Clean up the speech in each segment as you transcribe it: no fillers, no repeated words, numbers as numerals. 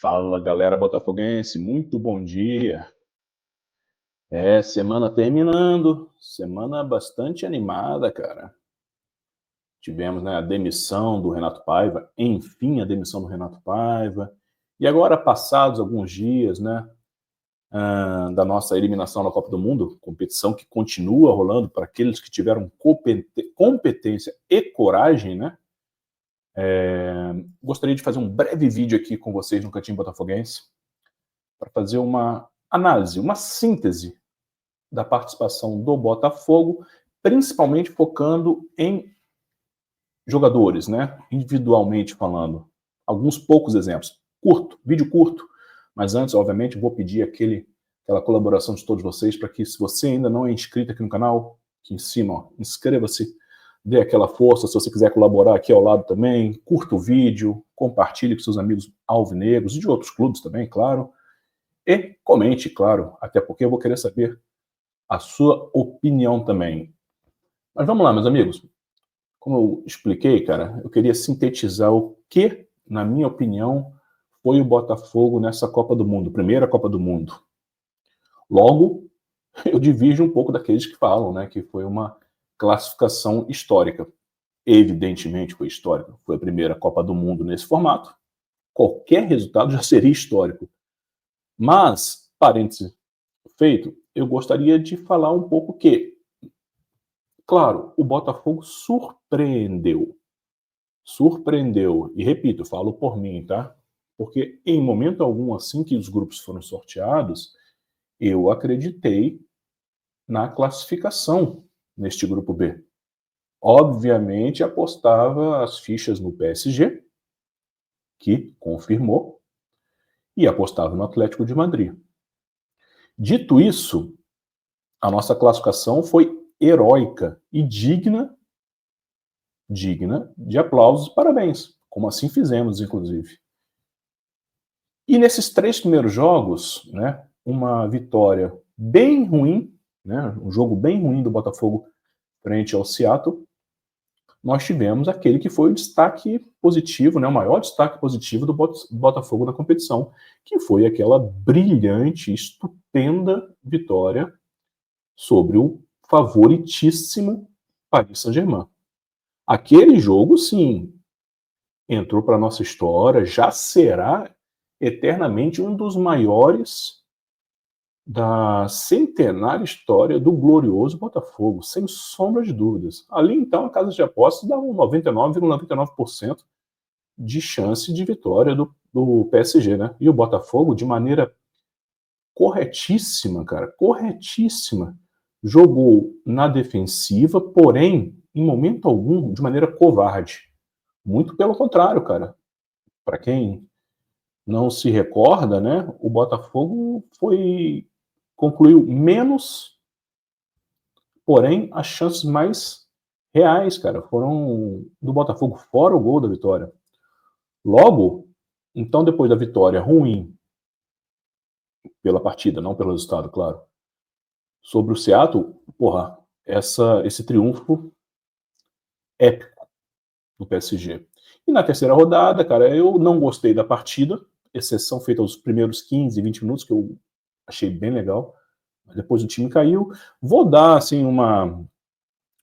Fala, galera botafoguense, muito bom dia. Semana terminando, semana bastante animada, cara. Tivemos, né, a demissão do Renato Paiva, enfim, a demissão do Renato Paiva. E agora, passados alguns dias, né, da nossa eliminação na Copa do Mundo, competição que continua rolando para aqueles que tiveram competência e coragem, né? Gostaria de fazer um breve vídeo aqui com vocês no Cantinho Botafoguense para fazer uma análise, uma síntese da participação do Botafogo, principalmente focando em jogadores, né? Individualmente falando. Alguns poucos exemplos. Vídeo curto, mas antes, obviamente, vou pedir aquela colaboração de todos vocês para que, se você ainda não é inscrito aqui no canal, aqui em cima, ó, inscreva-se, dê aquela força. Se você quiser colaborar aqui ao lado também, curta o vídeo, compartilhe com seus amigos alvinegros e de outros clubes também, claro. E comente, claro, até porque eu vou querer saber a sua opinião também. Mas vamos lá, meus amigos. Como eu expliquei, cara, eu queria sintetizar o que, na minha opinião, foi o Botafogo nessa Copa do Mundo, primeira Copa do Mundo. Logo, eu divido um pouco daqueles que falam, né, que foi uma classificação histórica. Evidentemente foi histórica, foi a primeira Copa do Mundo nesse formato. Qualquer resultado já seria histórico. Mas, parêntese feito, eu gostaria de falar um pouco que, claro, o Botafogo surpreendeu. Surpreendeu. E repito, falo por mim, tá? Porque em momento algum, assim que os grupos foram sorteados, eu acreditei na classificação neste grupo B. Obviamente, apostava as fichas no PSG, que confirmou, e apostava no Atlético de Madrid. Dito isso, a nossa classificação foi heróica e digna de aplausos e parabéns, como assim fizemos, inclusive. E nesses 3 primeiros jogos, né, uma vitória bem ruim, né, um jogo bem ruim do Botafogo frente ao Seattle, nós tivemos aquele que foi o destaque positivo, né, o maior destaque positivo do Botafogo na competição, que foi aquela brilhante, estupenda vitória sobre o favoritíssimo Paris Saint-Germain. Aquele jogo, sim, entrou para a nossa história, já será eternamente um dos maiores da centenária história do glorioso Botafogo, sem sombra de dúvidas. Ali, então, a casa de apostas dá um 99,99% de chance de vitória do PSG, né? E o Botafogo, de maneira corretíssima, cara, corretíssima, jogou na defensiva, porém, em momento algum, de maneira covarde. Muito pelo contrário, cara. Para quem não se recorda, né, o Botafogo concluiu menos, porém as chances mais reais, cara, foram do Botafogo, fora o gol da vitória. Logo, então, depois da vitória ruim pela partida, não pelo resultado, claro, sobre o Seattle, porra, esse triunfo épico do PSG. E na terceira rodada, cara, eu não gostei da partida, exceção feita aos primeiros 15, 20 minutos, que eu achei bem legal. Depois o time caiu. Vou dar, assim,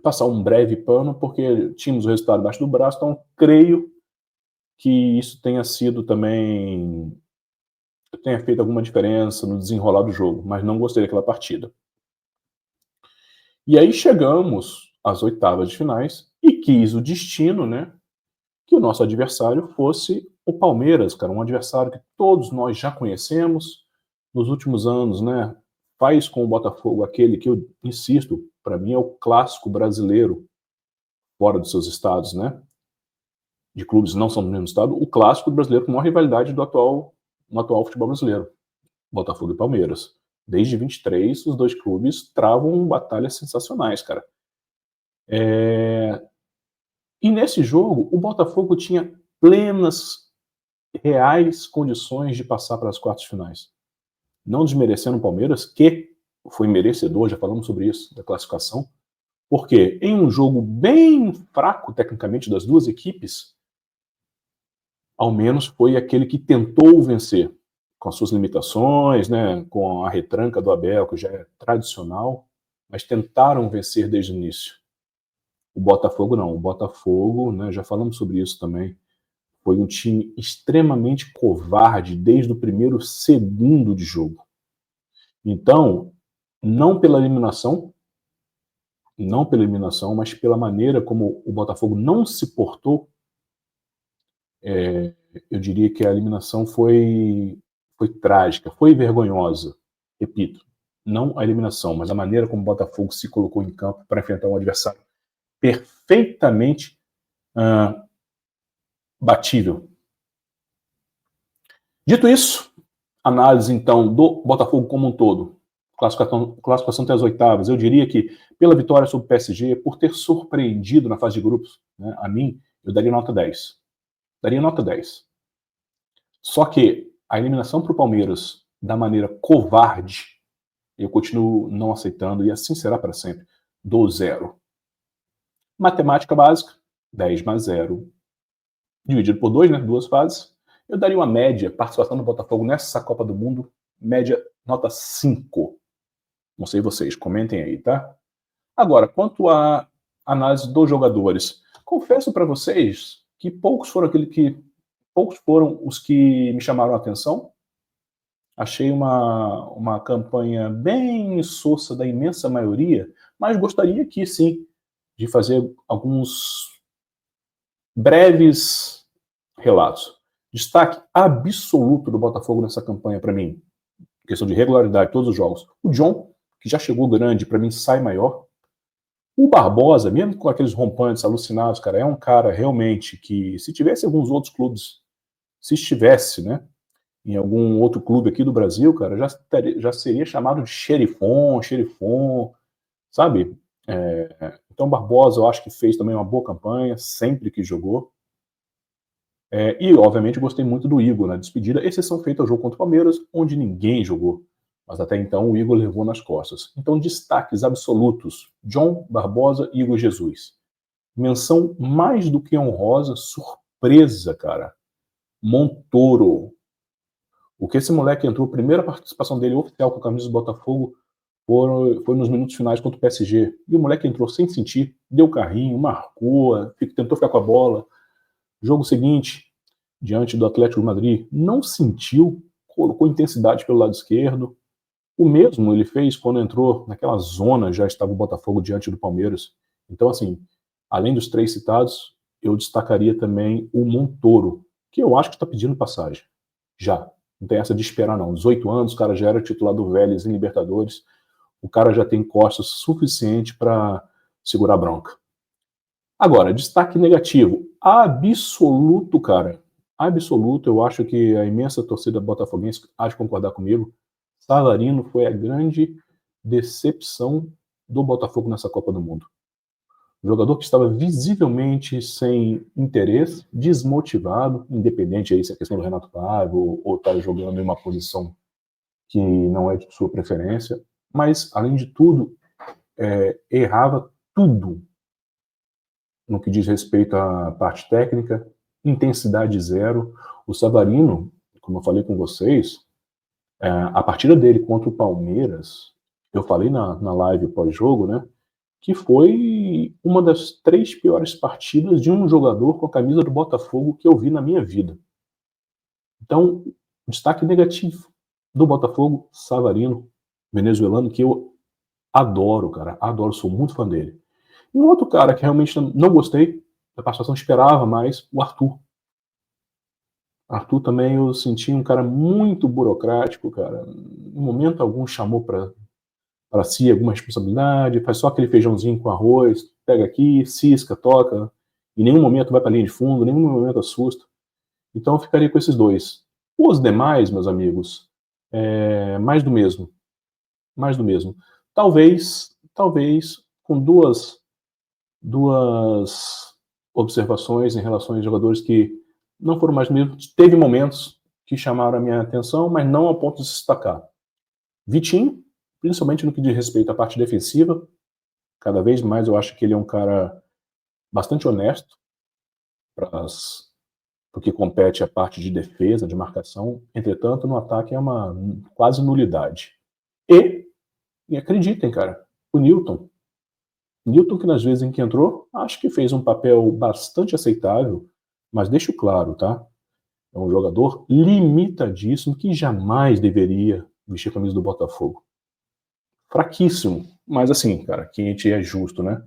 passar um breve pano, porque tínhamos o resultado abaixo do braço, então creio que isso tenha sido também, tenha feito alguma diferença no desenrolar do jogo, mas não gostei daquela partida. E aí chegamos às oitavas de finais e quis o destino, né, que o nosso adversário fosse o Palmeiras, cara, um adversário que todos nós já conhecemos nos últimos anos, né, faz com o Botafogo aquele que eu insisto, para mim é o clássico brasileiro, fora dos seus estados, né, de clubes não são do mesmo estado, o clássico brasileiro com a maior rivalidade no atual futebol brasileiro, Botafogo e Palmeiras. Desde 23, os dois clubes travam batalhas sensacionais, cara. E nesse jogo, o Botafogo tinha plenas, reais condições de passar para as quartas finais. Não desmerecendo o Palmeiras, que foi merecedor, já falamos sobre isso, da classificação, porque em um jogo bem fraco, tecnicamente, das duas equipes, ao menos foi aquele que tentou vencer, com as suas limitações, né, com a retranca do Abel, que já é tradicional, mas tentaram vencer desde o início. O Botafogo não, o Botafogo, né, já falamos sobre isso também, foi um time extremamente covarde desde o primeiro segundo de jogo. Então, não pela eliminação, mas pela maneira como o Botafogo não se portou, eu diria que a eliminação foi trágica, foi vergonhosa. Repito, não a eliminação, mas a maneira como o Botafogo se colocou em campo para enfrentar um adversário perfeitamente batível. Dito isso, análise então do Botafogo como um todo, classificação até as oitavas, eu diria que pela vitória sobre o PSG, por ter surpreendido na fase de grupos, né, a mim, eu daria nota 10. Daria nota 10. Só que a eliminação para o Palmeiras da maneira covarde, eu continuo não aceitando, e assim será para sempre, dou 0. Matemática básica, 10 mais 0, dividido por 2, né, 2 fases, eu daria uma média, participação do Botafogo nessa Copa do Mundo, média nota 5. Não sei vocês, comentem aí, tá? Agora, quanto à análise dos jogadores, confesso para vocês que poucos foram os que me chamaram a atenção. Achei uma campanha bem insossa da imensa maioria, mas gostaria aqui, sim, de fazer alguns breves relatos. Destaque absoluto do Botafogo nessa campanha para mim, questão de regularidade, todos os jogos. O John, que já chegou grande, para mim sai maior. O Barbosa, mesmo com aqueles rompantes alucinados, cara, é um cara realmente que, se tivesse alguns outros clubes, se estivesse, né, em algum outro clube aqui do Brasil, cara, já seria chamado de xerifon, sabe? Então, Barbosa, eu acho que fez também uma boa campanha, sempre que jogou. E, obviamente, gostei muito do Igor na despedida, exceção feita ao jogo contra o Palmeiras, onde ninguém jogou. Mas até então o Igor levou nas costas. Então, destaques absolutos: John, Barbosa e Igor Jesus. Menção mais do que honrosa, surpresa, cara. Montoro. O que esse moleque entrou, a primeira participação dele oficial com a camisa do Botafogo foi nos minutos finais contra o PSG. E o moleque entrou sem sentir, deu carrinho, marcou, tentou ficar com a bola. Jogo seguinte, diante do Atlético de Madrid, não sentiu, colocou intensidade pelo lado esquerdo. O mesmo ele fez quando entrou naquela zona, já estava o Botafogo diante do Palmeiras. Então, assim, além dos 3 citados, eu destacaria também o Montoro, que eu acho que está pedindo passagem. Já. Não tem essa de esperar, não. 18 anos, o cara já era titular do Vélez em Libertadores. O cara já tem costas suficiente para segurar a bronca. Agora, destaque negativo. Absoluto, cara. Absoluto, eu acho que a imensa torcida botafoguense há de concordar comigo. Savarino foi a grande decepção do Botafogo nessa Copa do Mundo. Um jogador que estava visivelmente sem interesse, desmotivado, independente aí se é questão do Renato Paiva ou está jogando em uma posição que não é de sua preferência, mas, além de tudo, errava tudo no que diz respeito à parte técnica, intensidade zero. O Savarino, como eu falei com vocês, a partida dele contra o Palmeiras, eu falei na live pós-jogo, né, que foi uma das 3 piores partidas de um jogador com a camisa do Botafogo que eu vi na minha vida. Então, destaque negativo do Botafogo, Savarino, venezuelano, que eu adoro, cara, adoro, sou muito fã dele. E um outro cara que realmente não gostei da participação, esperava mais, o Arthur. Arthur também eu senti um cara muito burocrático, cara. Em momento algum chamou para si alguma responsabilidade, faz só aquele feijãozinho com arroz, pega aqui, cisca, toca, em nenhum momento vai para a linha de fundo, em nenhum momento assusta. Então eu ficaria com esses dois. Os demais, meus amigos, mais do mesmo. Mais do mesmo. Talvez com duas observações em relação aos jogadores que não foram mais do mesmo. Teve momentos que chamaram a minha atenção, mas não ao ponto de se destacar. Vitinho, principalmente no que diz respeito à parte defensiva, cada vez mais eu acho que ele é um cara bastante honesto para porque compete a parte de defesa, de marcação. Entretanto, no ataque é uma quase nulidade. E acreditem, cara, o Newton que nas vezes em que entrou, acho que fez um papel bastante aceitável, mas deixo claro, tá? É um jogador limitadíssimo que jamais deveria vestir a camisa do Botafogo. Fraquíssimo, mas assim, cara, que a gente é justo, né?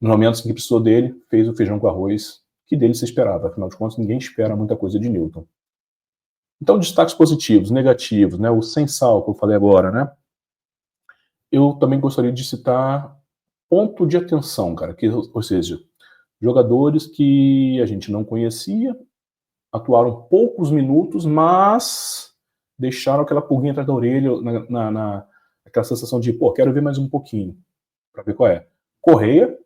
Nos momentos em que precisou dele, fez o feijão com arroz, que dele se esperava. Afinal de contas, ninguém espera muita coisa de Newton. Então, destaques positivos, negativos, né? O sem sal que eu falei agora, né? Eu também gostaria de citar ponto de atenção, cara, que, ou seja, jogadores que a gente não conhecia, atuaram poucos minutos, mas deixaram aquela pulguinha atrás da orelha, aquela sensação de, pô, quero ver mais um pouquinho, para ver qual é. Correia,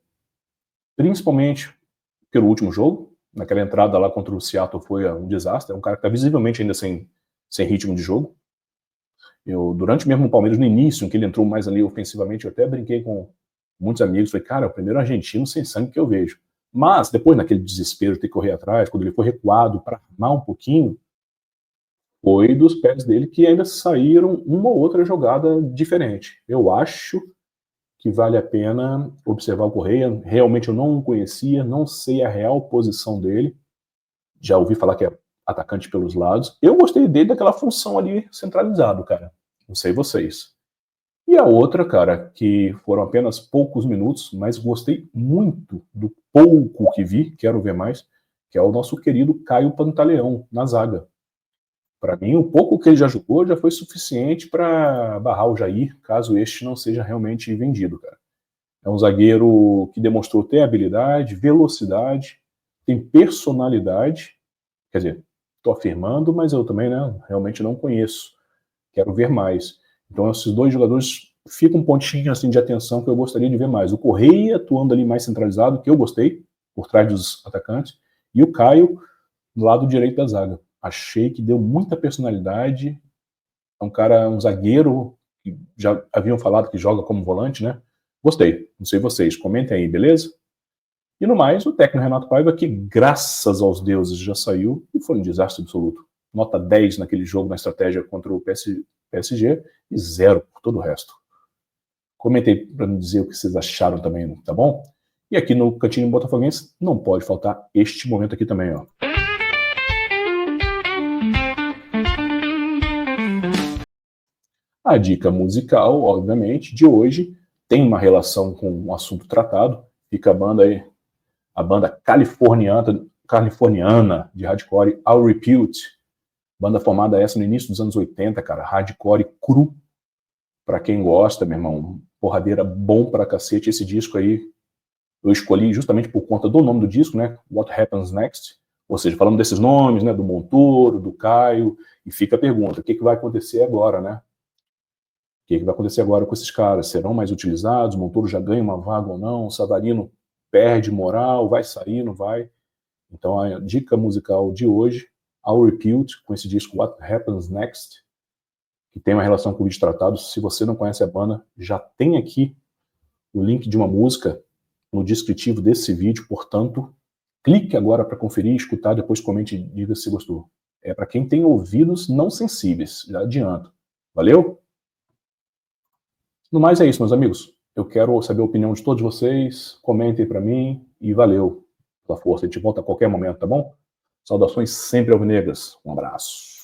principalmente pelo último jogo, naquela entrada lá contra o Seattle foi um desastre, é um cara que está visivelmente ainda sem ritmo de jogo. Durante mesmo o Palmeiras, no início, em que ele entrou mais ali ofensivamente, eu até brinquei com muitos amigos, falei, cara, é o primeiro argentino sem sangue que eu vejo. Mas, depois, naquele desespero de ter que correr atrás, quando ele foi recuado para armar um pouquinho, foi dos pés dele que ainda saíram uma ou outra jogada diferente. Eu acho que vale a pena observar o Correia. Realmente eu não o conhecia, não sei a real posição dele. Já ouvi falar que é atacante pelos lados. Eu gostei dele daquela função ali centralizado, cara. Não sei vocês. E a outra, cara, que foram apenas poucos minutos, mas gostei muito do pouco que vi, quero ver mais, que é o nosso querido Caio Pantaleão, na zaga. Para mim, o pouco que ele já jogou já foi suficiente para barrar o Jair, caso este não seja realmente vendido, cara. É um zagueiro que demonstrou ter habilidade, velocidade, tem personalidade, quer dizer, estou afirmando, mas eu também, né, realmente não conheço. Quero ver mais. Então, esses dois jogadores ficam um pontinho assim, de atenção que eu gostaria de ver mais. O Correia atuando ali mais centralizado, que eu gostei, por trás dos atacantes, e o Caio do lado direito da zaga. Achei que deu muita personalidade. É um cara, um zagueiro, que já haviam falado que joga como volante, né? Gostei. Não sei vocês. Comentem aí, beleza? E no mais, o técnico Renato Paiva, que graças aos deuses já saiu e foi um desastre absoluto. Nota 10 naquele jogo, na estratégia contra o PSG e 0 por todo o resto. Comentei para me dizer o que vocês acharam também, tá bom? E aqui no Cantinho Botafoguense não pode faltar este momento aqui também, ó. A dica musical, obviamente, de hoje tem uma relação com o assunto tratado. Fica a banda aí, a banda californiana de hardcore, All Repute. Banda formada essa no início dos anos 80, cara. Hardcore cru. Pra quem gosta, meu irmão. Porradeira bom pra cacete. Esse disco aí eu escolhi justamente por conta do nome do disco, né? What Happens Next. Ou seja, falando desses nomes, né? Do Montoro, do Caio. E fica a pergunta, o que vai acontecer agora, né? O que vai acontecer agora com esses caras? Serão mais utilizados? O Montoro já ganha uma vaga ou não? O Savarino perde moral? Vai sair? Não vai? Então a dica musical de hoje, All Repute, com esse disco What Happens Next, que tem uma relação com o vídeo tratado. Se você não conhece a banda, já tem aqui o link de uma música no descritivo desse vídeo, portanto, clique agora para conferir, escutar, depois comente e diga se gostou. É para quem tem ouvidos não sensíveis, já adianto. Valeu? No mais é isso, meus amigos. Eu quero saber a opinião de todos vocês, comentem para mim e valeu pela força. A gente volta a qualquer momento, tá bom? Saudações sempre alvinegras. Um abraço.